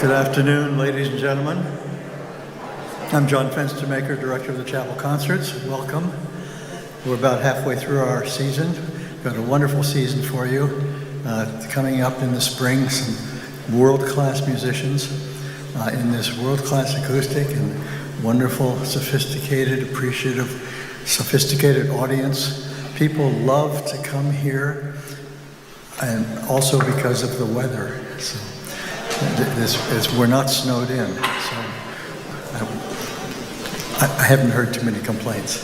Good afternoon, ladies and gentlemen. I'm John Fenstermaker, Director of the Chapel Concerts. Welcome. We're about halfway through our season. We've got a wonderful season for you. Coming up in the spring, some world-class musicians in this world-class acoustic and wonderful, sophisticated audience. People love to come here, and also because of the weather. So we're not snowed in, so I haven't heard too many complaints.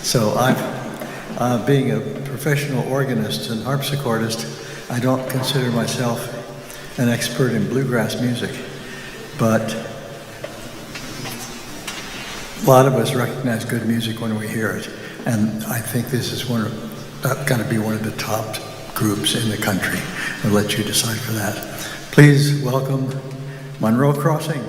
So being a professional organist and harpsichordist, I don't consider myself an expert in bluegrass music, but a lot of us recognize good music when we hear it, and I think this is going to be one of the top groups in the country. I'll let you decide for that. Please welcome Monroe Crossing.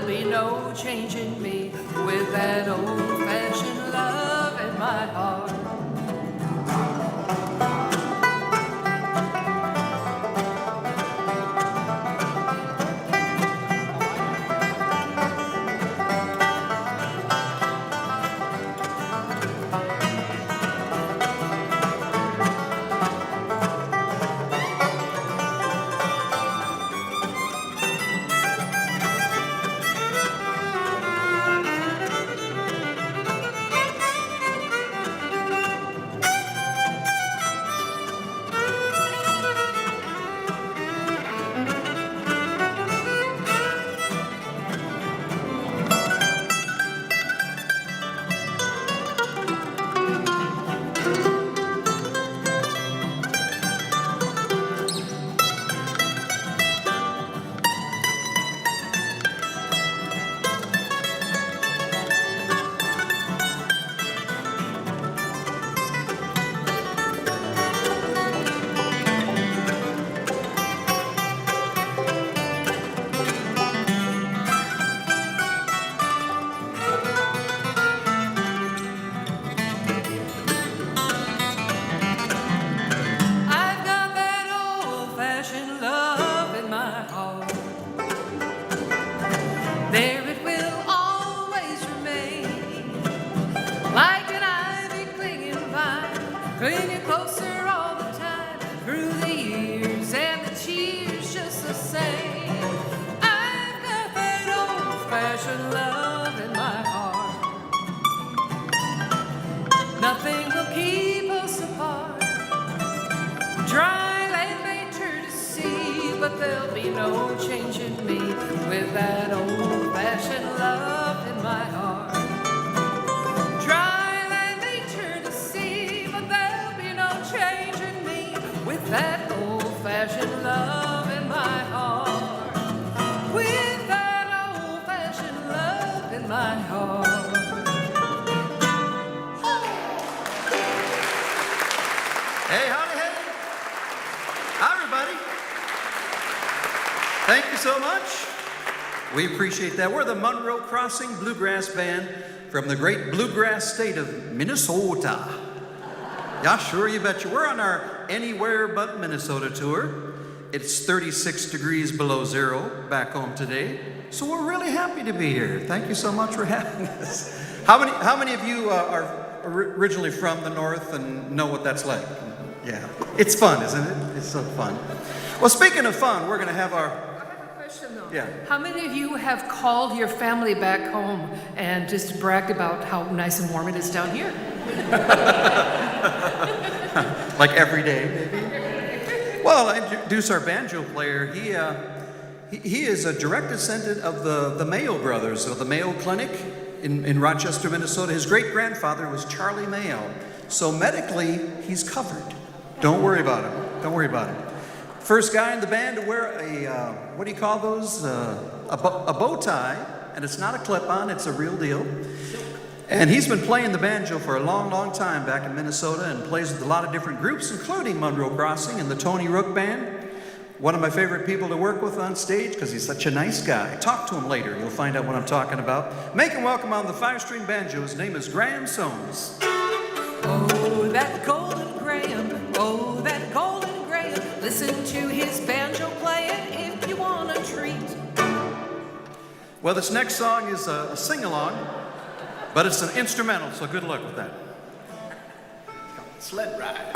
there'll be no changing me with that old-fashioned love in my heart. Clinging closer all the time through the years and the cheers just the same. I've got that old-fashioned love in my heart. Nothing will keep us apart. Dry land may turn to sea, but there'll be no changing me with that old-fashioned love in my heart. That old-fashioned love in my heart. With that old-fashioned love in my heart. Hey, howdy, hey. Hi, everybody. Thank you so much. We appreciate that. We're the Monroe Crossing Bluegrass Band from the great bluegrass state of Minnesota. Yeah, sure, you betcha. We're on our Anywhere But Minnesota tour. It's 36 degrees below zero back home today, so we're really happy to be here. Thank you so much for having us. How many of you are originally from the north and know what that's like? Yeah, it's fun, isn't it? It's so fun. Well, speaking of fun, we're going to have our... I have a question, though. Yeah. How many of you have called your family back home and just bragged about how nice and warm it is down here? Like every day, maybe? Well, I introduce our banjo player. He is a direct descendant of the Mayo brothers, of the Mayo Clinic in Rochester, Minnesota. His great-grandfather was Charlie Mayo. So medically, he's covered. Don't worry about him. Don't worry about him. First guy in the band to wear a, what do you call those? A bow tie. And it's not a clip-on, it's a real deal. And he's been playing the banjo for a long, long time back in Minnesota and plays with a lot of different groups, including Monroe Crossing and the Tony Rook Band. One of my favorite people to work with on stage because he's such a nice guy. Talk to him later. You'll find out what I'm talking about. Make him welcome on the 5-string banjo. His name is Graham Soames. Oh, that golden Graham. Oh, that golden Graham. Listen to his banjo playing if you want a treat. Well, this next song is a sing-along. But it's an instrumental, so good luck with that. Sled ride.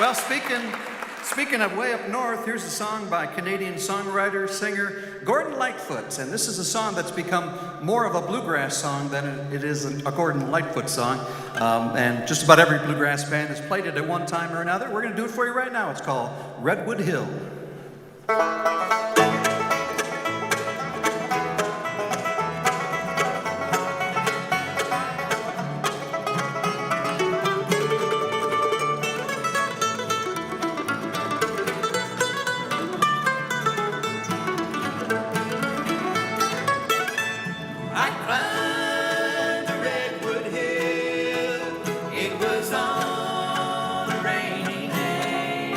Well, speaking of way up north, here's a song by Canadian songwriter, singer Gordon Lightfoot. And this is a song that's become more of a bluegrass song than it is a Gordon Lightfoot song. And just about every bluegrass band has played it at one time or another. We're going to do it for you right now. It's called Redwood Hill. I climbed the redwood hill. It was on a rainy day.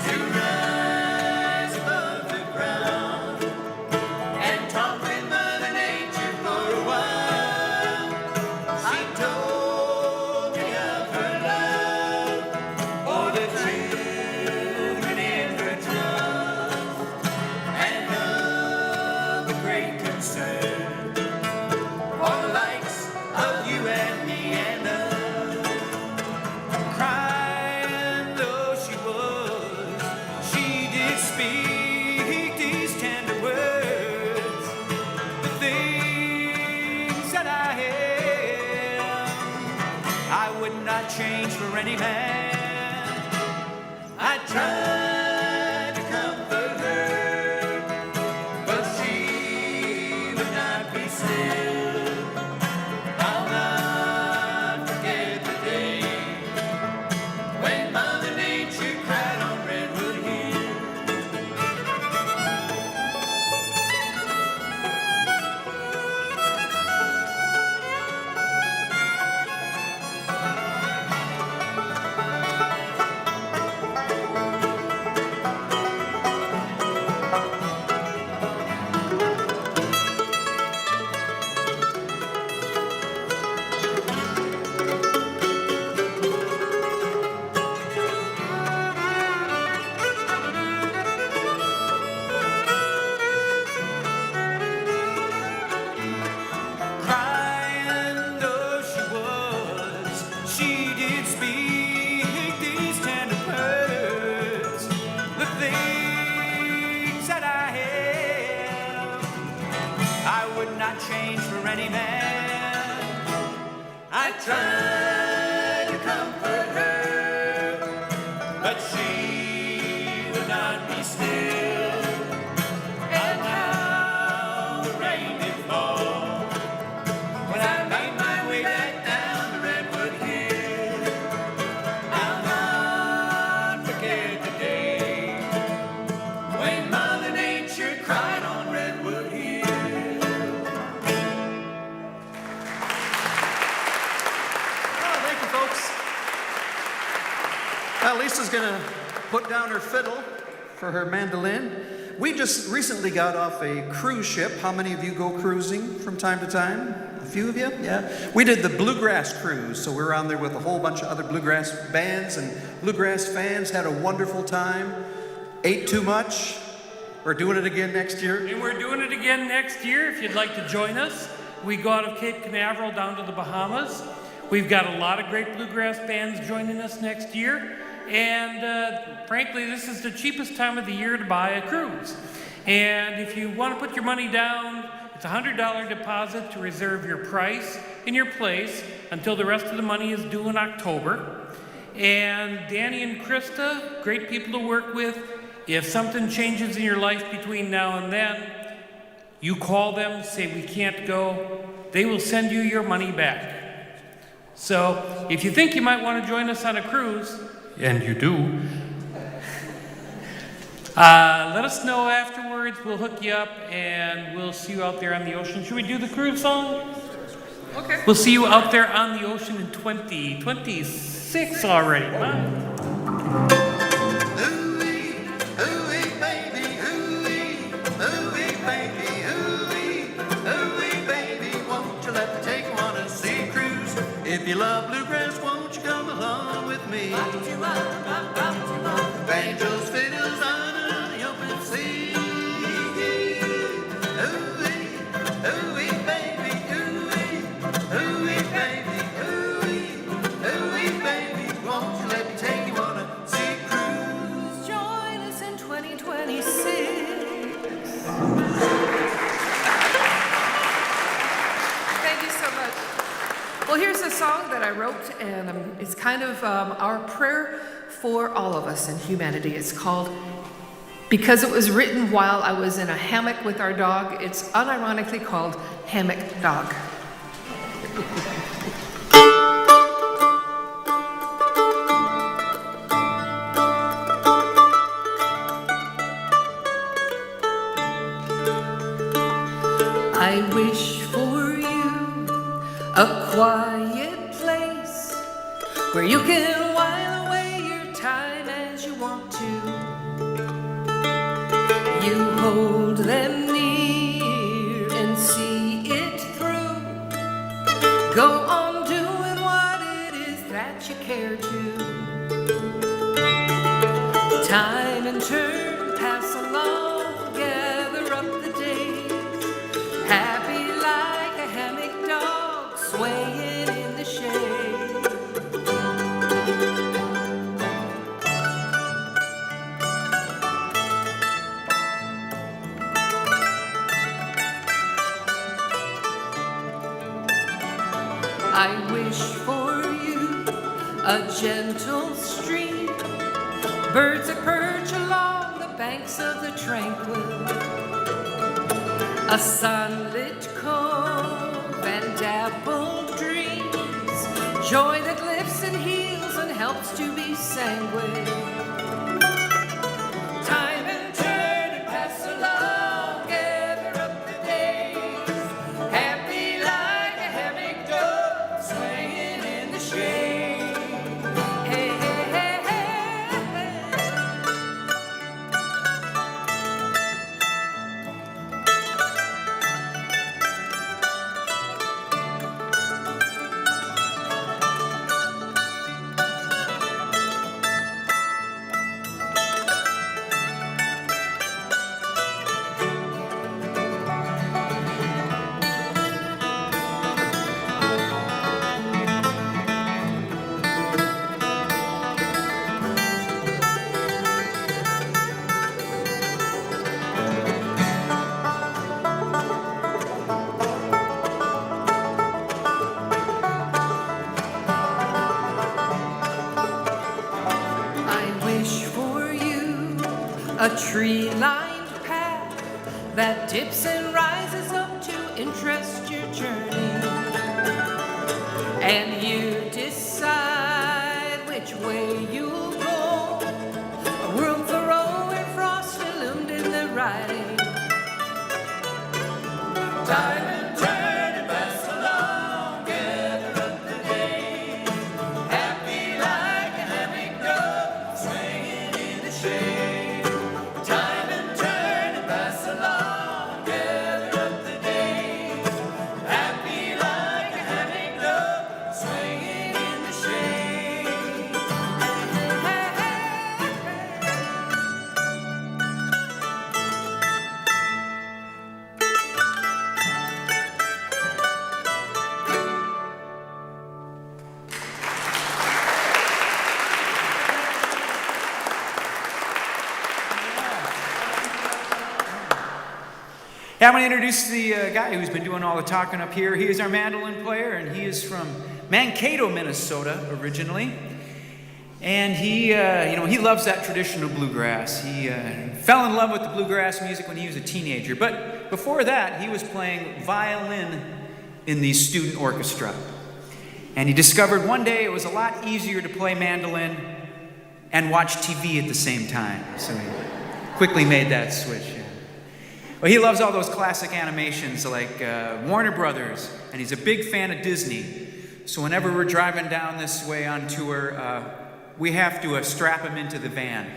To rise above the ground and talk with Mother Nature for a while. She told me of her love for the children in her trust and of the great concern for the likes of you and me and us. Crying though she was, she did speak these tender words. The things that I am, I would not change for any man. I tried to comfort her, but she would not be still. I'll not forget the day when Mother Nature cried on Redwood Hill. Crying though she was, she did speak these tender words. The things that I have, I would not change for any man. I tried to comfort her, but she would not be still. And now the rain did fall when I made my way back down the Redwood Hill. I'll not forget the day when Mother Nature cried on Redwood Hill. Oh, thank you, folks. Well, Lisa's going to put down her fiddle for her mandolin. We just recently got off a cruise ship. How many of you go cruising from time to time? A few of you? Yeah. We did the Bluegrass Cruise, so we were on there with a whole bunch of other bluegrass bands and bluegrass fans, had a wonderful time, ate too much. We're doing it again next year. And we're doing it again next year if you'd like to join us. We go out of Cape Canaveral down to the Bahamas. We've got a lot of great bluegrass bands joining us next year. And frankly, this is the cheapest time of the year to buy a cruise. And if you want to put your money down, it's a $100 deposit to reserve your price and your place until the rest of the money is due in October. And Danny and Krista, great people to work with. If something changes in your life between now and then, you call them, say we can't go. They will send you your money back. So if you think you might want to join us on a cruise, and you do, let us know afterwards. We'll hook you up and we'll see you out there on the ocean. Should we do the cruise song? Okay. We'll see you out there on the ocean in 2026 already. Huh? Ooh-wee, ooh-wee, baby, ooh-wee, ooh-wee, baby, ooh-wee, ooh-wee, baby, won't you let me take you on a sea cruise? If you love bluegrass, won't you come along with me? Banjos, fiddles on the open sea. Ooh-wee, ooh-wee, baby, ooh-wee, ooh-wee, baby, ooh-wee, ooh-wee, baby, won't you let me take you on a Well, here's a song that I wrote, and it's kind of our prayer for all of us in humanity. It's called, because it was written while I was in a hammock with our dog, it's unironically called Hammock Dog. I wish for you a quiet place where you can while away your time as you want to. You hold them near and see it through. Go on doing what it is that you care to. Time and turn, pass along, gather up the days. Happy like a hammock dog swaying in the shade. I wish for you a gentle stream, birds that perch along the banks of the tranquil, a sunlit cove and dappled dreams, joy that lifts and heals and helps to be sanguine. Time and turn and pass along, gather up the days, happy like a hammock dog swaying in the shade. Hey, hey, hey, hey, hey. A tree-lined path that dips and rises up to interest your journey. And you decide which way you'll go. A room for and frost illumined in the writing. Time and turn and pass along, gather up the days. Happy like a hammock dog swinging in the shade. Yeah, I'm going to introduce the guy who's been doing all the talking up here. He is our mandolin player, and he is from Mankato, Minnesota, originally. And he loves that traditional bluegrass. He fell in love with the bluegrass music when he was a teenager. But before that, he was playing violin in the student orchestra. And he discovered one day it was a lot easier to play mandolin and watch TV at the same time. So he quickly made that switch. Well, he loves all those classic animations like Warner Brothers, and he's a big fan of Disney. So whenever we're driving down this way on tour, we have to strap him into the van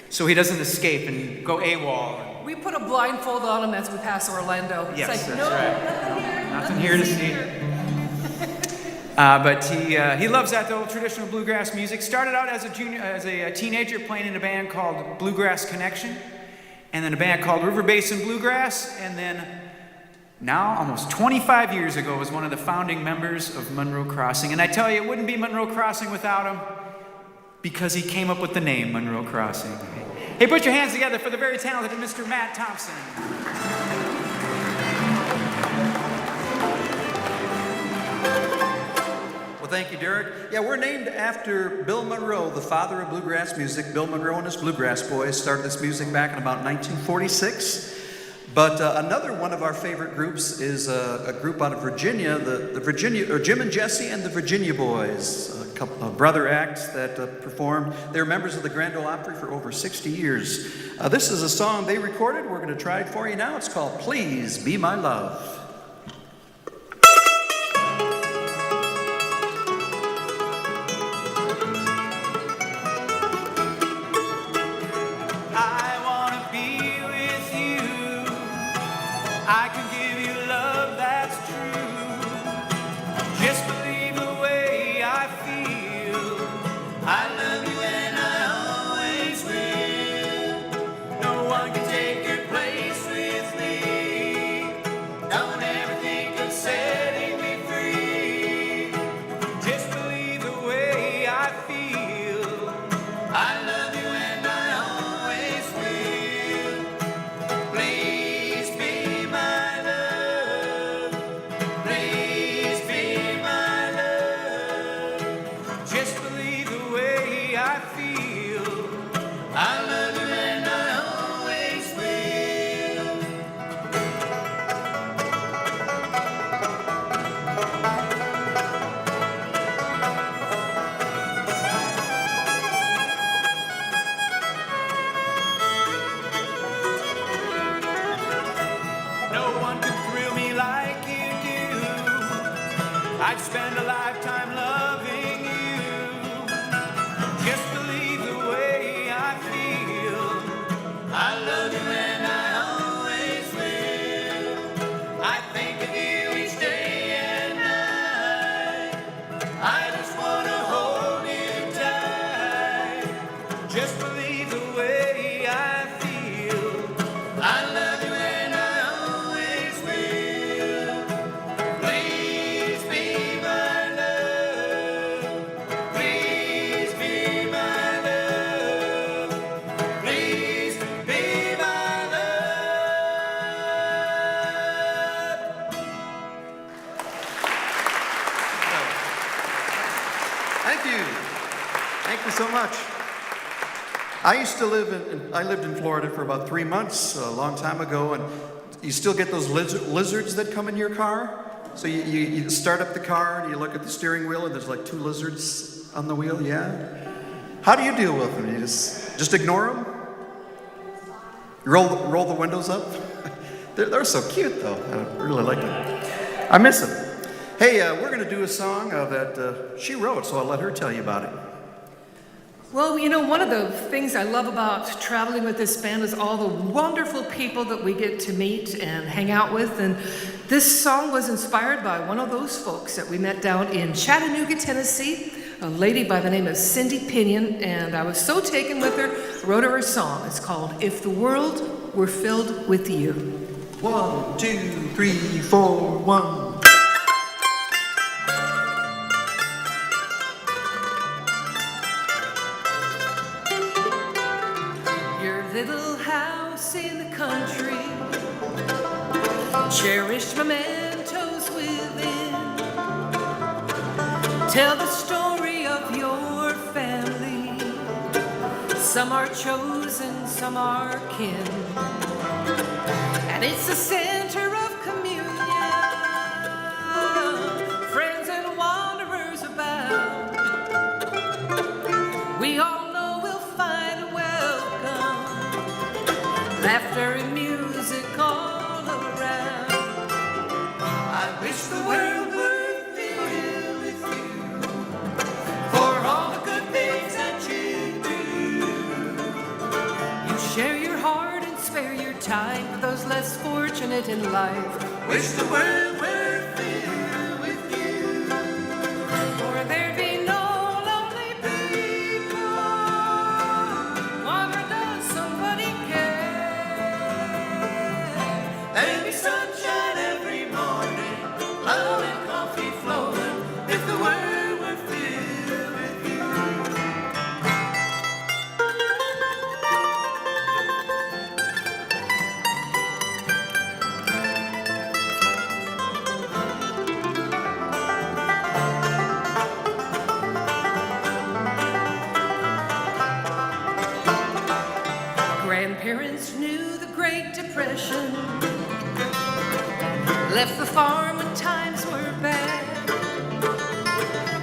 so he doesn't escape and go AWOL. We put a blindfold on him as we pass Orlando. Yes, it's like, that's no, right. nothing Nothing here to see. But he loves that old traditional bluegrass music. Started out as a teenager playing in a band called Bluegrass Connection, and then a band called River Basin Bluegrass, and then now, almost 25 years ago, was one of the founding members of Monroe Crossing. And I tell you, it wouldn't be Monroe Crossing without him, because he came up with the name Monroe Crossing. Hey, put your hands together for the very talented Mr. Matt Thompson. thank you, Derek. Yeah, we're named after Bill Monroe, the father of bluegrass music. Bill Monroe and his Bluegrass Boys started this music back in about 1946. But another one of our favorite groups is a group out of Virginia, the Virginia, or Jim and Jesse and the Virginia Boys, a couple of brother acts that performed. They were members of the Grand Ole Opry for over 60 years. This is a song they recorded. We're going to try it for you now. It's called Please Be My Love. I can give you love that's true. Just believe the way I feel. I love you and I always will. No one can take your place with me. Don't ever think of setting me free. Just believe the way I feel. I love you and I always will. Please be my love. Please be my love. Just believe the way I feel. I love you and I always will. No one can thrill me like you do. I'd spend a lifetime loving you. Just believe the way I feel. I love you and I always will. I think of you each day and night. I just want to hold you tight. Just believe the way I feel. I love you and I always will. Please be my love. Please be my love. Please be my love. Thank you. Thank you so much. I used to live I lived in Florida for about 3 months a long time ago, and you still get those lizards that come in your car. So you start up the car and you look at the steering wheel and there's like 2 lizards on the wheel. Yeah. How do you deal with them? You just ignore them? Roll the windows up? They're so cute though. I really like them. I miss them. Hey, we're going to do a song that she wrote, so I'll let her tell you about it. Well, you know, one of the things I love about traveling with this band is all the wonderful people that we get to meet and hang out with. And this song was inspired by one of those folks that we met down in Chattanooga, Tennessee, a lady by the name of Cindy Pinion. And I was so taken with her, I wrote her a song. It's called If the World Were Filled with You. 1, 2, 3, 4, 1. Your little house in the country, cherished mementos within, tell the story of your family. Some are chosen, some are kin, and it's the center of communion. Friends and wanderers about, we all know we'll find a welcome, laughter and music all around. I wish the world were filled with you, for all the good things that you do. You share your heart and spare your time for those less fortunate in life. Wish the world were filled with you, for there'd be no lonely people. Wonder does somebody care? There'd be sunshine every morning, love and coffee flowing, if the world were filled with you. Depression. Left the farm when times were bad.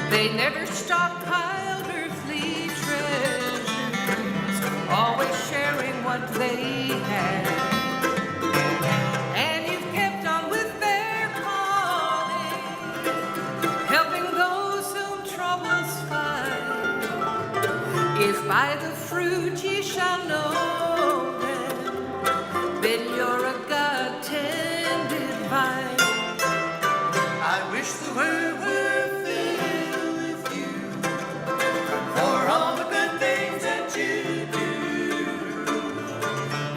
They never stockpiled earthly treasures, always sharing what they had. And you've kept on with their calling, helping those whom troubles find. If by the fruit ye shall know them, then you're a God-tended vine. I wish the world were filled with you for all the good things that you do.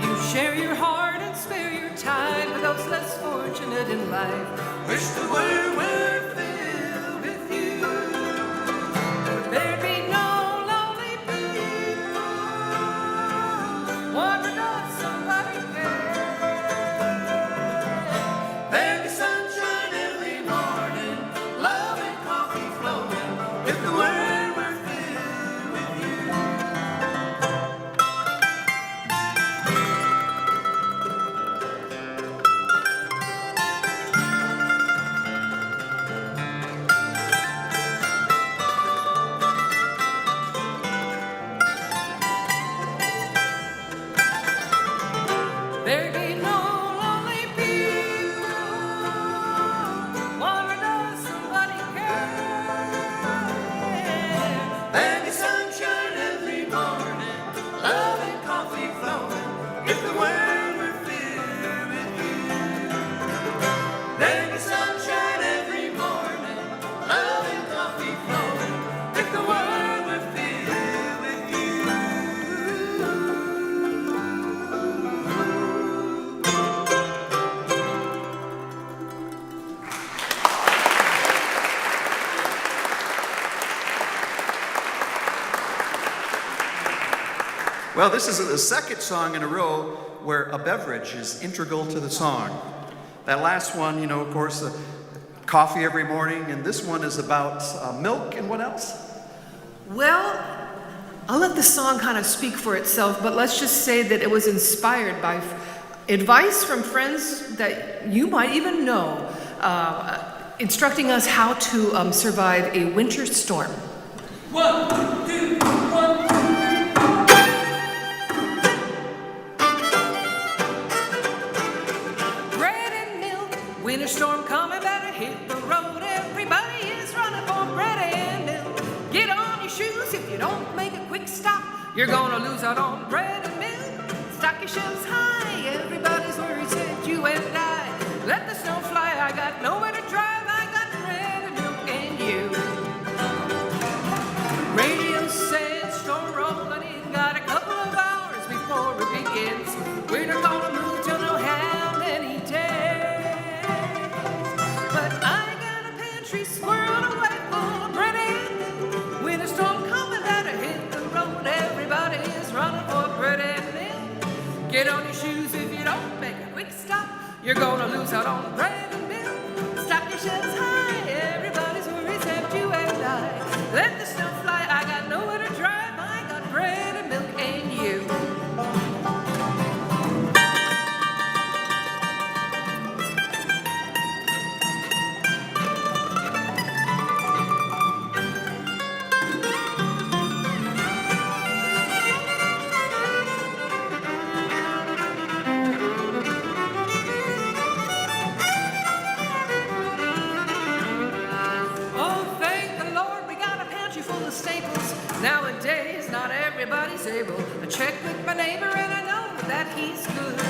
You share your heart and spare your time for those less fortunate in life. Wish the world were filled with you. There be no lonely people wondering on somebody else. There'd be sunshine every morning, love and coffee flowing, if the world were filled with you. There be no lonely people wondering on somebody else. There'd be sunshine every morning, love and coffee flowing, if the world were filled with you. There'd be sunshine every morning, love and coffee flowing, if the world were filled with you. Well, this is the second song in a row where a beverage is integral to the song. That last one, you know, of course, coffee every morning, and this one is about milk and what else? Well, I'll let the song kind of speak for itself, but let's just say that it was inspired by advice from friends that you might even know, instructing us how to survive a winter storm. 1, 2, 1, 2. Bread and milk, winter storm coming, better hit the road. Everybody is running for bread and milk. Get on your shoes if you don't make a quick stop. You're gonna lose out on bread and milk. Stock your shelves high, everybody's worried except you and I. Let the snow fly, I got nowhere to drive. I got bread and milk and you. Radio says storm rolling in, got a couple of hours before it begins. We're not gonna move till no how many days. But I got a pantry squirreled away full of bread and milk. Winter storm coming, better hit the road. Everybody is running for bread and milk. Get on your shoes if you don't make a quick stop. You're gonna lose out on bread and milk. Stock your shelves high, everybody's worried except you and I. Let the snow fly, I got nowhere to drive. I got bread and milk and you. Oh, thank the Lord, we got a pantry full of staples. Nowadays, not everybody's able. I checked with my neighbor and I know that he's good.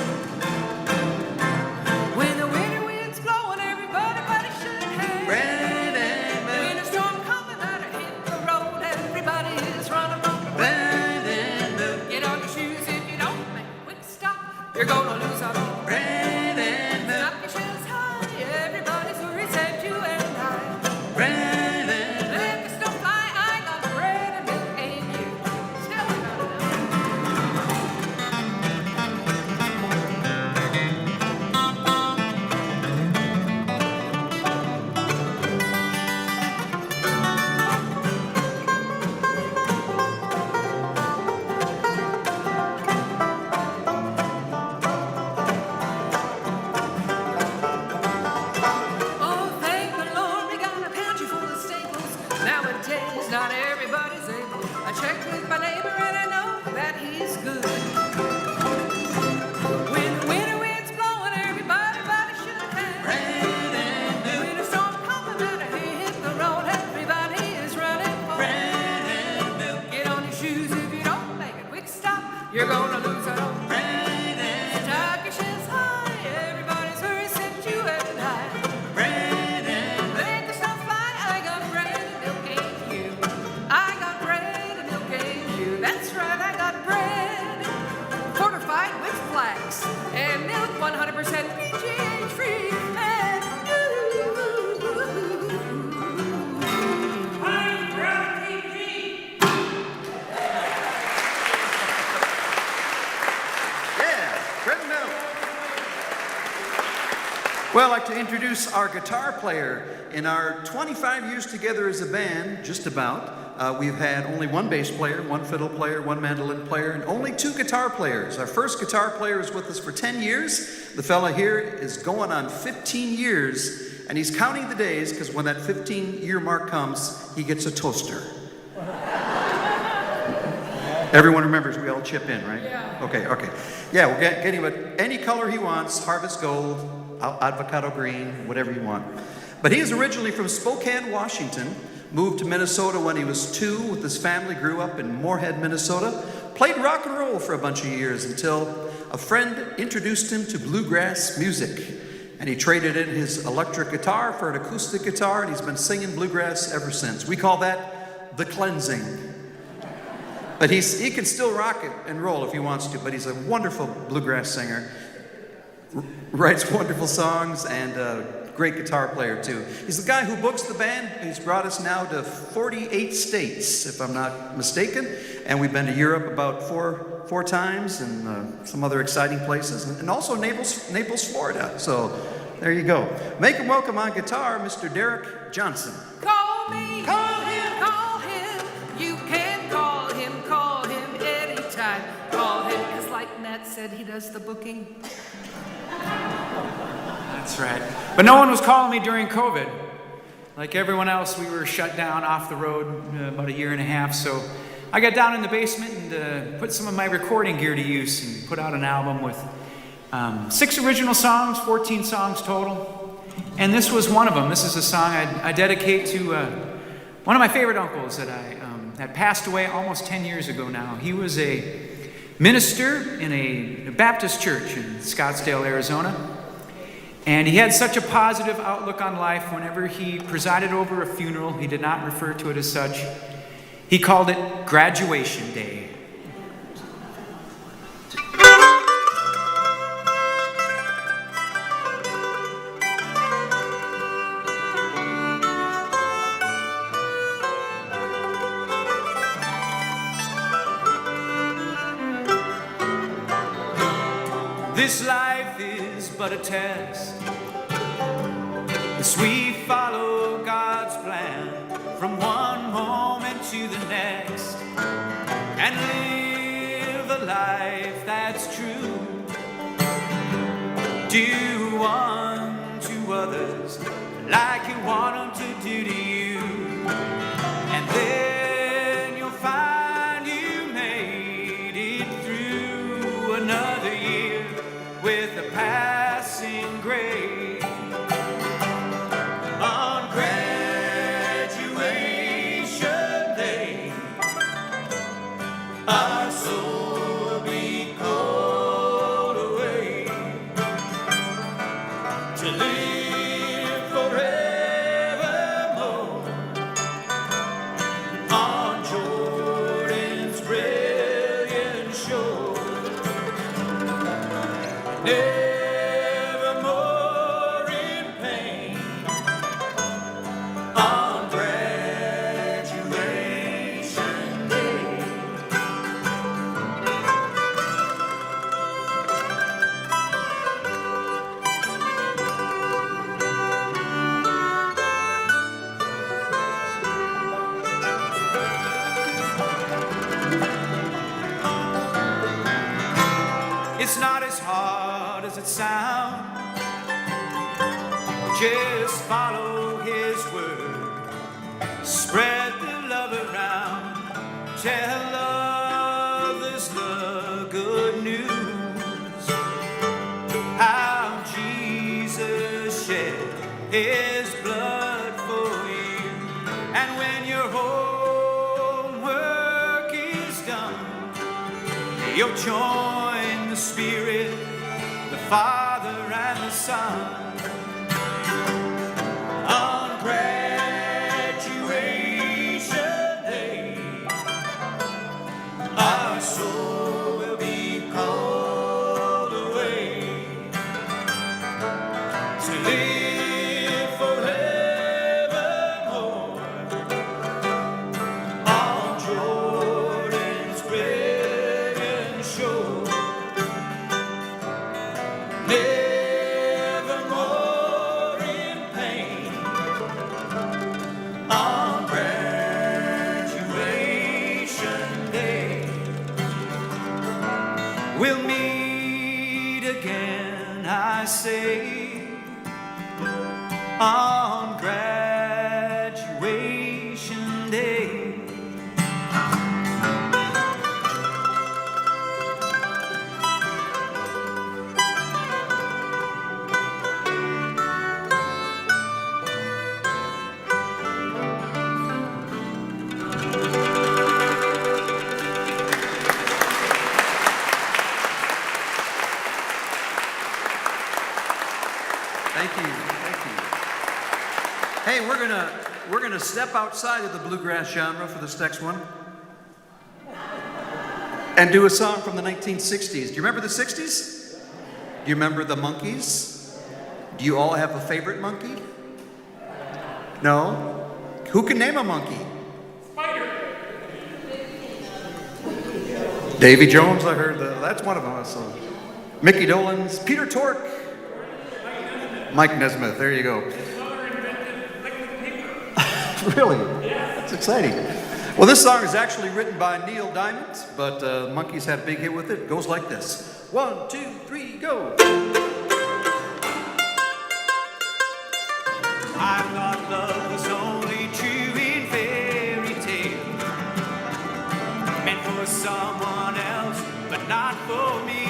When the winter wind's blowing, everybody should have Bread and milk, winter storm coming, better hit the road. Everybody is running from the bread and milk, Get on your shoes if you don't make a quick stop. You're gonna lose out on bread and milk, Stop your shelves high. Everybody's worried except you and I. bread and milk. Let the snow fly. I got bread and milk and you. Still got it. checked with my neighbor and I know that he's good. When the winter wind's blowing, everybody should have brand new. When a storm comes about to hit the road, everybody is running for brand new. Get on your shoes if you don't make a quick stop, you're gonna lose that old brand new. Tuck your shoes high, everybody's hurry, set you at night. Brand new. Let the snow fly, I got bread and milk and you. I got bread and milk and you. That's right, I got bread fortified with flax and milk 100% PGH free and Yeah, bread and milk. Well, I'd like to introduce our guitar player. In our 25 years together as a band, just about, we've had only one bass player, one fiddle player, one mandolin player, and only two guitar players. Our first guitar player was with us for 10 years. The fella here is going on 15 years, and he's counting the days because when that 15-year mark comes, he gets a toaster. Everyone remembers we all chip in, right? Yeah. Okay. Yeah, we'll get him any color he wants, harvest gold, avocado green, whatever you want. But he is originally from Spokane, Washington, moved to Minnesota when he was 2 with his family, grew up in Moorhead, Minnesota, played rock and roll for a bunch of years until a friend introduced him to bluegrass music. And he traded in his electric guitar for an acoustic guitar, and he's been singing bluegrass ever since. We call that the cleansing. But he can still rock it and roll if he wants to, but he's a wonderful bluegrass singer, writes wonderful songs, and a great guitar player too. He's the guy who books the band. He's brought us now to 48 states, if I'm not mistaken, and we've been to Europe about four times, and some other exciting places, and also Naples, Florida. So there you go. Make him welcome on guitar, Mr. Derek Johnson. call me, call him, you can call him anytime. Call him, because like Matt said, he does the booking. That's right. But no one was calling me during COVID. Like everyone else, we were shut down off the road about 1.5 years. So I got down in the basement and put some of my recording gear to use and put out an album with 6 original songs, 14 songs total. And this was one of them. This is a song I dedicate to one of my favorite uncles that had passed away almost 10 years ago now. He was a minister in a Baptist church in Scottsdale, Arizona. And he had such a positive outlook on life. Whenever he presided over a funeral, he did not refer to it as such. He called it graduation day. This life is but a test as we follow God's plan from one moment to the next and live a life that's true. Do unto others like you want them to do to you, and then you'll find you made it through another year with a passing grade. On graduation day, our soul will be called away to live forevermore on Jordan's brilliant shore. Never more in pain on graduation day. It's not as hard as it sounds. Just follow his word. Spread the love around. Tell You'll join the Spirit, the Father and the Son. On graduation day, our soul will be called away to live forevermore on Jordan's red shore. Nevermore in pain on graduation day. We'll meet again, I say, on graduation day. Thank you. Hey, we're gonna step outside of the bluegrass genre for this next one and do a song from the 1960s. Do you remember the 60s? Do you remember the Monkees? Do you all have a favorite monkey? No? Who can name a monkey? Spider. Davy Jones, I heard that. That's one of them. So. Mickey Dolenz, Peter Tork, Mike Nesmith. There you go. Really? Yeah. That's exciting. Well, this song is actually written by Neil Diamond, but Monkees had a big hit with it. It goes like this. 1, 2, 3, go. I thought love was only true in fairy tales, meant for someone else, but not for me.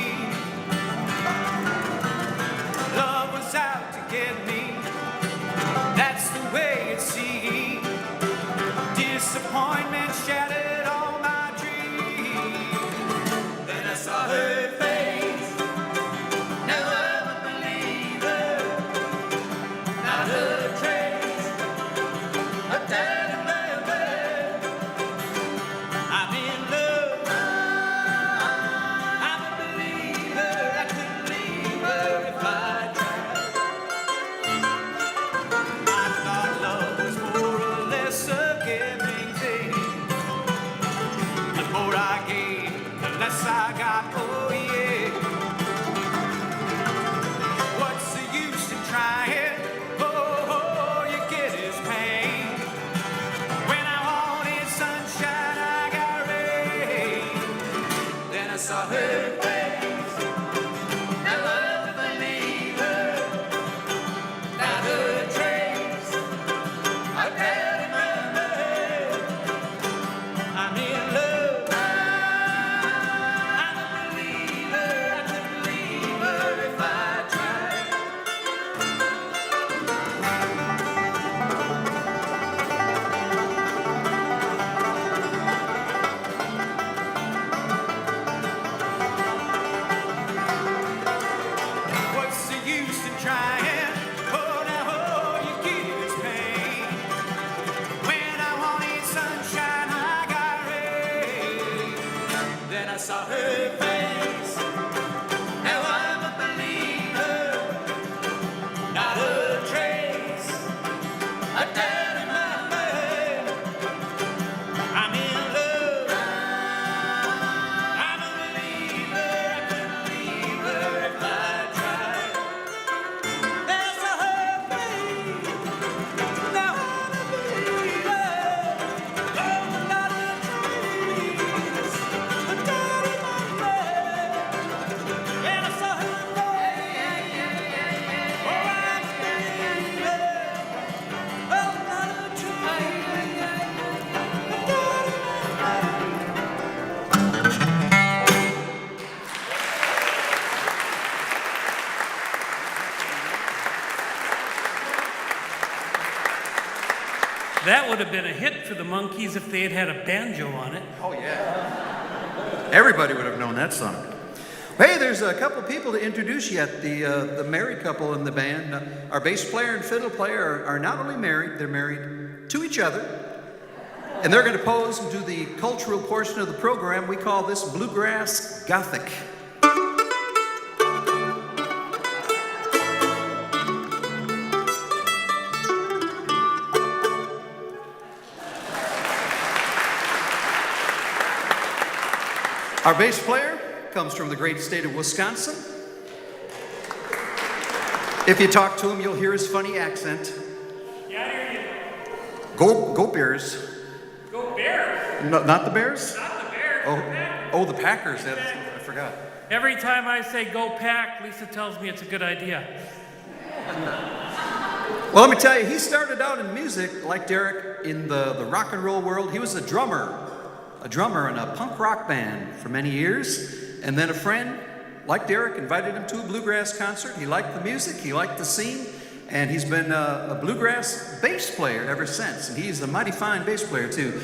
Love was out to get me, that's the way it seemed. Disappointment shattered all my dreams. Then I saw her face, now I'm a believer, not a trace of doubt in my mind. I'm in love, I'm a believer, I couldn't leave her if I tried. I thought love was more or less a giving thing. The more I gave, the less I got, oh yeah. What's the use in trying? Oh, you get is pain. When I wanted sunshine, I got rain. Then I saw her face, now I'm a believer, not a trace of doubt in my mind. I'm in love, I'm a believer, I couldn't leave her if I tried. What's the use in trying? Oh, now all you get is pain. When I wanted sunshine, I got rain. Then I saw her face. Now I'm a believer, not a trace of doubt in my mind. I'm in love, I'm a believer, I couldn't leave her if I tried. Then I saw her face, now I'm a believer, oh, not a trace of doubt in my mind. Then I saw her face, oh, I'm a believer, oh, not a trace of doubt in my mind. That would have been a hit for the Monkees if they had had a banjo on it. Oh, yeah. Everybody would have known that song. Hey, there's a couple people to introduce yet. The married couple in the band. Our bass player and fiddle player are not only married, they're married to each other. And they're going to pose and do the cultural portion of the program. We call this Bluegrass Gothic. Our bass player comes from the great state of Wisconsin. If you talk to him, you'll hear his funny accent. Yeah, I hear you. Go Bears. Go Bears. No, not the Bears? Not the Bears. Oh, the Packers. oh, the Packers. I forgot. Every time I say go Pack, Lisa tells me it's a good idea. Well, let me tell you, he started out in music like Derek in the rock and roll world. He was a drummer in a punk rock band for many years. And then a friend, like Derek, invited him to a bluegrass concert. He liked the music, he liked the scene, and he's been a bluegrass bass player ever since. And he's a mighty fine bass player, too.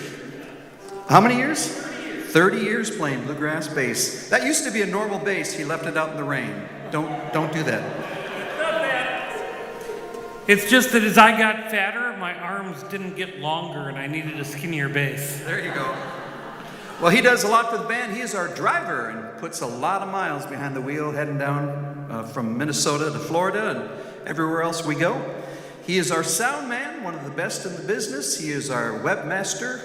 How many years? 30 years playing bluegrass bass. That used to be a normal bass. He left it out in the rain. Don't do that. It's just that as I got fatter, my arms didn't get longer and I needed a skinnier bass. There you go. Well, he does a lot for the band. He is our driver and puts a lot of miles behind the wheel heading down from Minnesota to Florida and everywhere else we go. He is our sound man, one of the best in the business. He is our webmaster,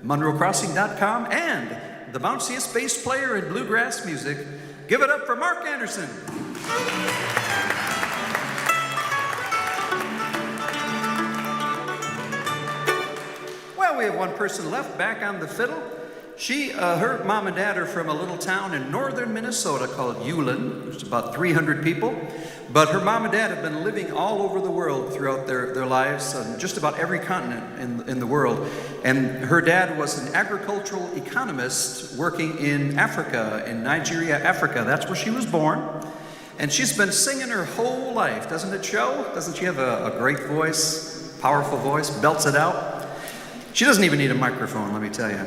MonroeCrossing.com, and the bounciest bass player in bluegrass music. Give it up for Mark Anderson. Well, we have one person left back on the fiddle. Her mom and dad are from a little town in northern Minnesota called Ulen. There's about 300 people. But her mom and dad have been living all over the world throughout their lives, on just about every continent in the world. And her dad was an agricultural economist working in Africa, in Nigeria, Africa. That's where she was born. And she's been singing her whole life. Doesn't it show? Doesn't she have a great voice, powerful voice, belts it out? She doesn't even need a microphone, let me tell you.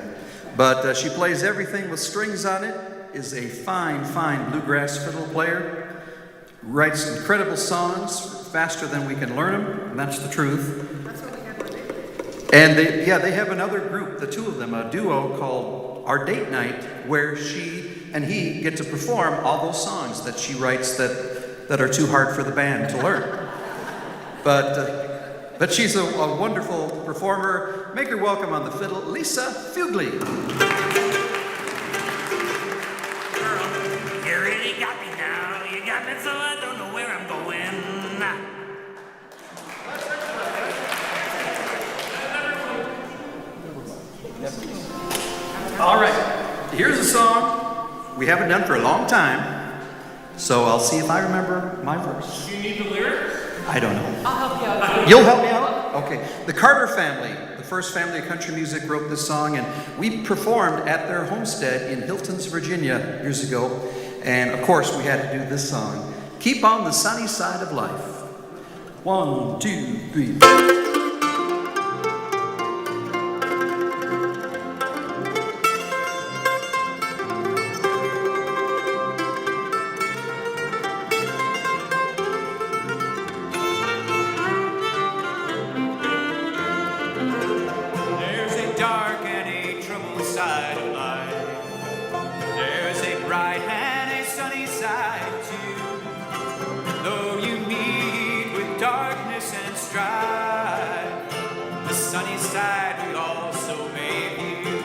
But she plays everything with strings on it, is a fine, fine bluegrass fiddle player, writes incredible songs faster than we can learn them, and that's the truth. That's what we have on it. And they have another group, the two of them, a duo called Our Date Night, where she and he get to perform all those songs that she writes that are too hard for the band to learn. But she's a wonderful performer. Make her welcome on the fiddle, Lisa Fugly. Girl, you really got me now. You got me so I don't know where I'm going. All right, here's a song we haven't done for a long time, so I'll see if I remember my verse. Do you need the lyrics? I don't know. I'll help you out. You'll help me out? Okay. The Carter family, the first family of country music, wrote this song, and we performed at their homestead in Hiltons, Virginia years ago. And of course, we had to do this song, Keep on the Sunny Side of Life. 1, 2, 3. There's a dark and a troubled side of life. There's a bright and a sunny side too. Though you meet with darkness and strife, the sunny side will also make you.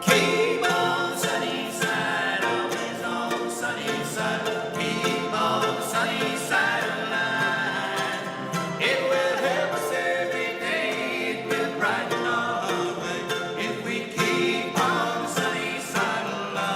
Keep on sunny side, always on sunny side. Keep on the sunny side of life. It will help us every day. It will brighten our way if we keep on the sunny side of life.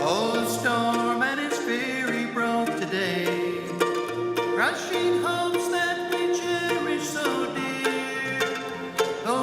Oh, the storm and its fury broke today, crushing hopes that we cherish so dear. The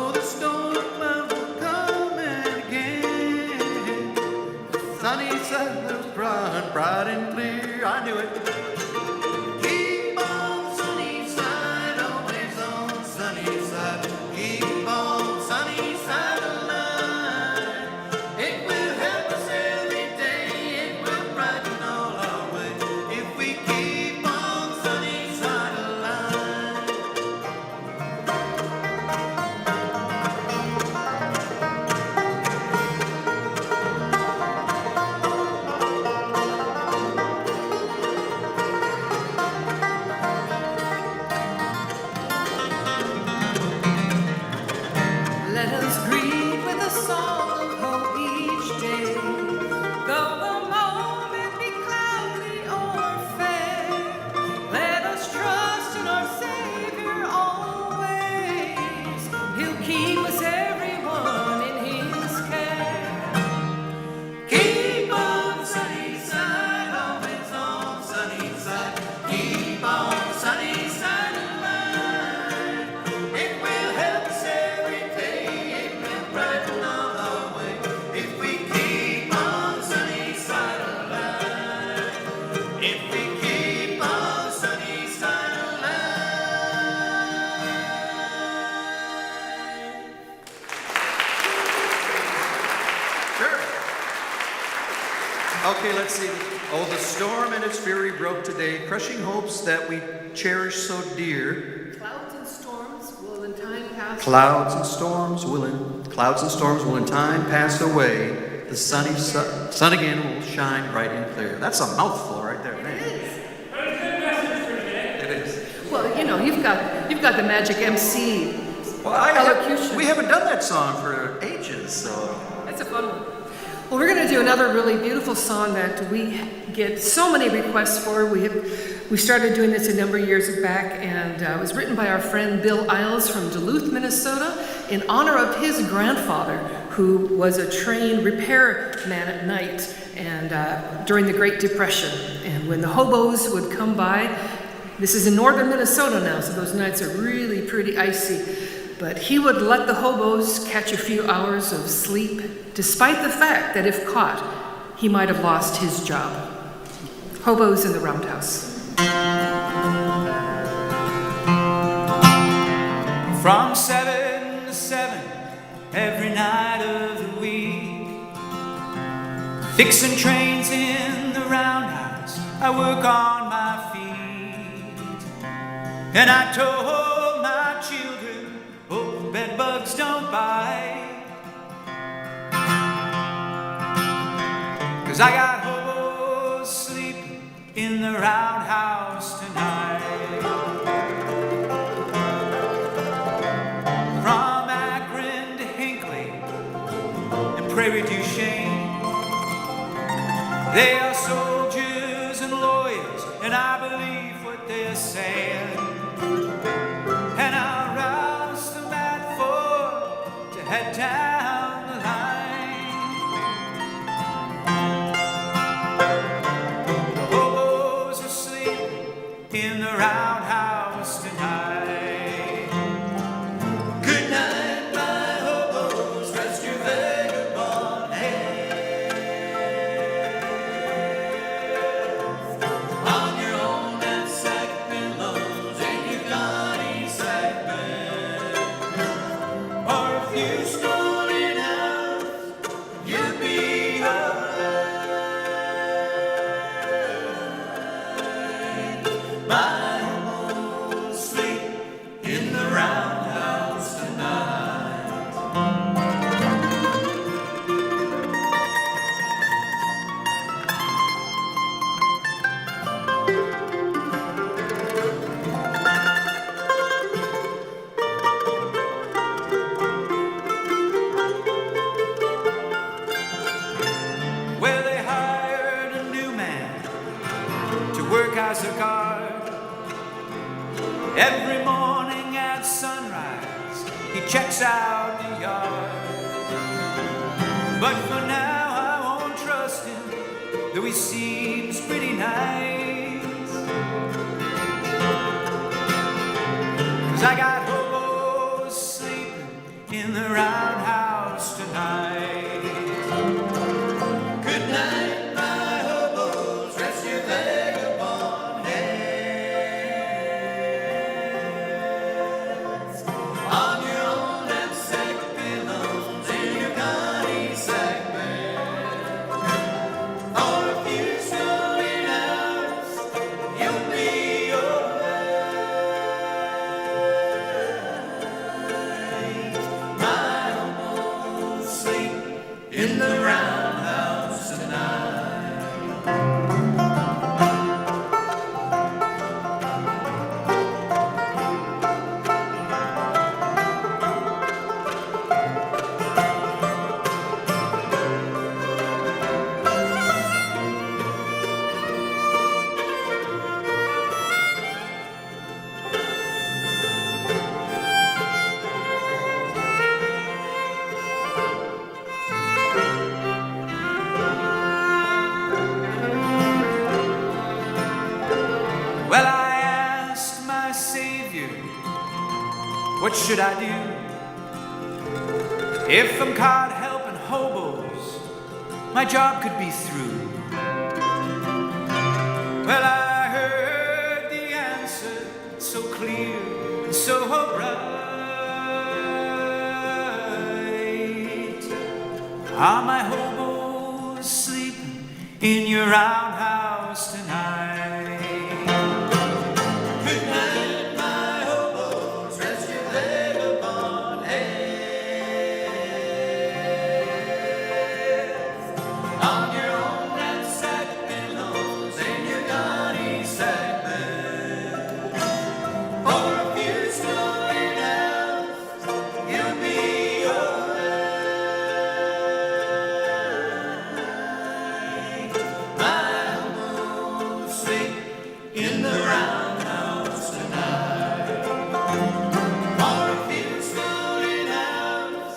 Okay, let's see. Oh, the storm and its fury broke today, crushing hopes that we cherish so dear. Clouds and storms will in time pass. Clouds and storms will in time pass away. The sunny sun again will shine bright and clear. That's a mouthful right there, man. It is. Well, you know, you've got the magic MC Well, elocution. we haven't done that song for ages, so. That's a fun one. Well, we're going to do another really beautiful song that we get so many requests for. We started doing this a number of years back, and it was written by our friend Bill Isles from Duluth, Minnesota, in honor of his grandfather, who was a train repair man at night and during the Great Depression. And when the hobos would come by, this is in northern Minnesota now, so those nights are really pretty icy. But he would let the hobos catch a few hours of sleep, despite the fact that if caught, he might have lost his job. Hobos in the Roundhouse. From 7 to 7 every night of the week, fixing trains in the roundhouse, I work on my feet. And I told my children, oh, bed bugs don't bite, 'cause I got hobos sleeping in the roundhouse tonight. From Akron to Hinckley and Prairie du Chien, they are soldiers and lawyers, and I believe what they're saying. And I'll rouse them at 4 to head down the line. The hobos are sleeping in the roundhouse tonight. Good night, my hobos, rest your vagabond head on your own and sack pillows in your gaudy sack bed. Or if you stole it out, you'll be alright. My hobos sleep in the roundhouse tonight. Well, they hired a new man to work as a guard. Every morning at sunrise, he checks out the yard. But for now, I won't trust him, though he seems pretty nice. 'Cause I got hobos sleeping in the roundhouse tonight. Good night, my hobos, rest your vagabond heads on your own and sack pillows in your gaudy sack bed. Or if you stole it out, you'll be alright. My hobos sleep in the roundhouse tonight. Well, I asked my Savior, what should I do if I'm caught helping hobos? My job could be through. Well, I heard the answer so clear and so bright. Are my hobos sleeping in your roundhouse tonight. Good night, my hobos, rest your vagabond heads on your own knapsack pillows and your gunny sack bed. For a few stolen hours, you'll be alright. My hobos sleep in the roundhouse tonight. For a few stolen hours,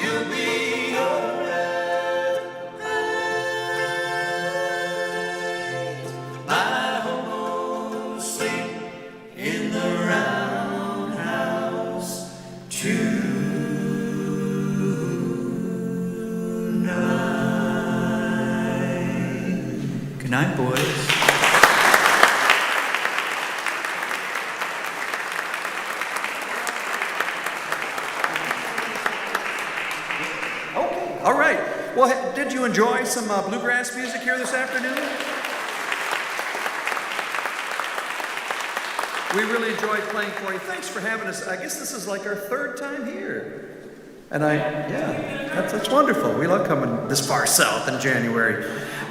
you'll be alright. My hobos sleep in the roundhouse tonight. Good night, boys. Okay, all right. Well, did you enjoy some bluegrass music here this afternoon? We really enjoyed playing for you. Thanks for having us. I guess this is like our third time here. And that's wonderful. We love coming this far south in January.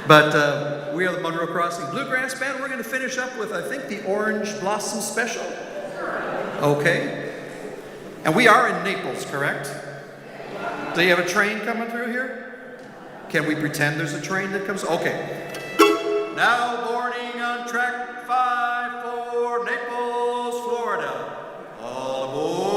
But we are the Monroe Crossing Bluegrass Band. We're going to finish up with, I think, the Orange Blossom Special. Okay. And we are in Naples, correct? Do you have a train coming through here? Can we pretend there's a train that comes? Okay. Now boarding on track 5 for Naples, Florida. All aboard!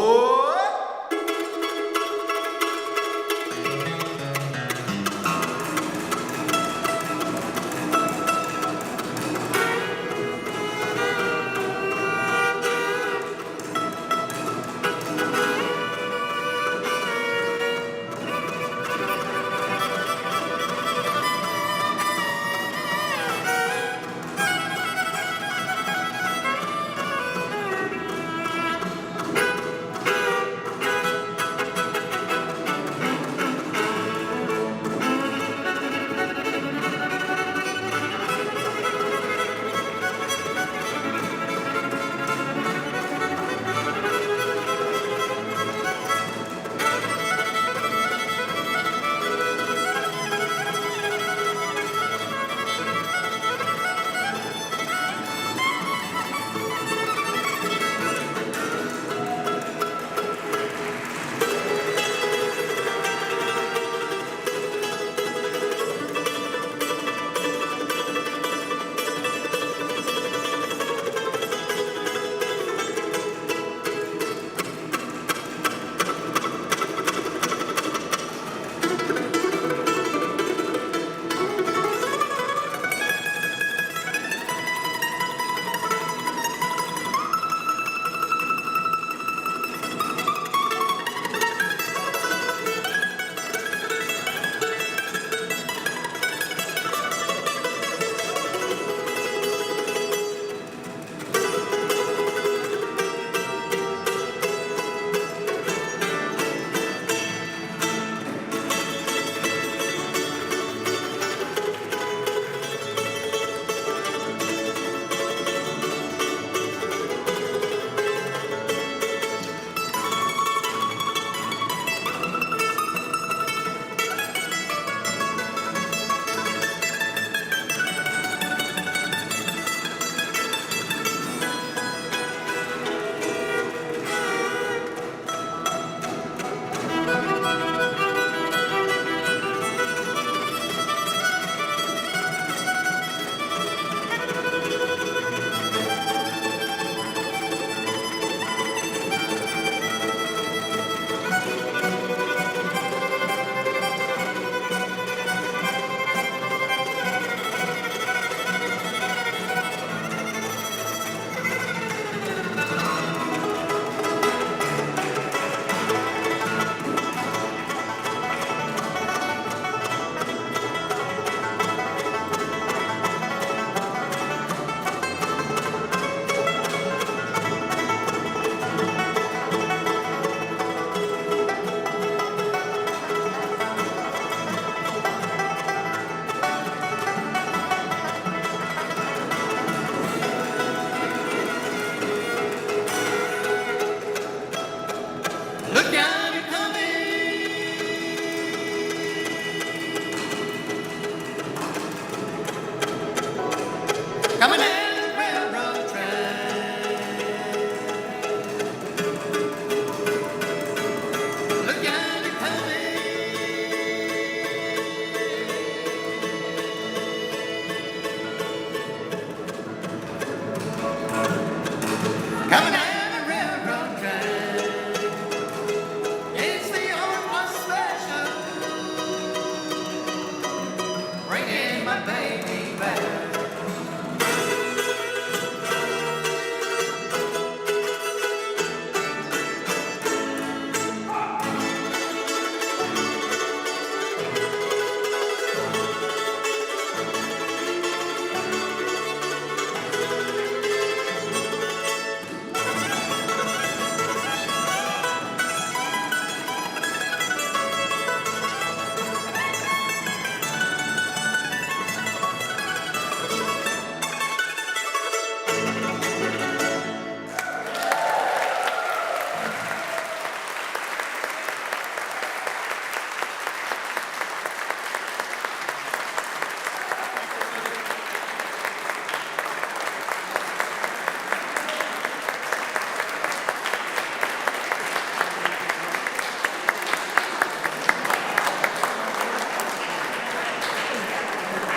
Have a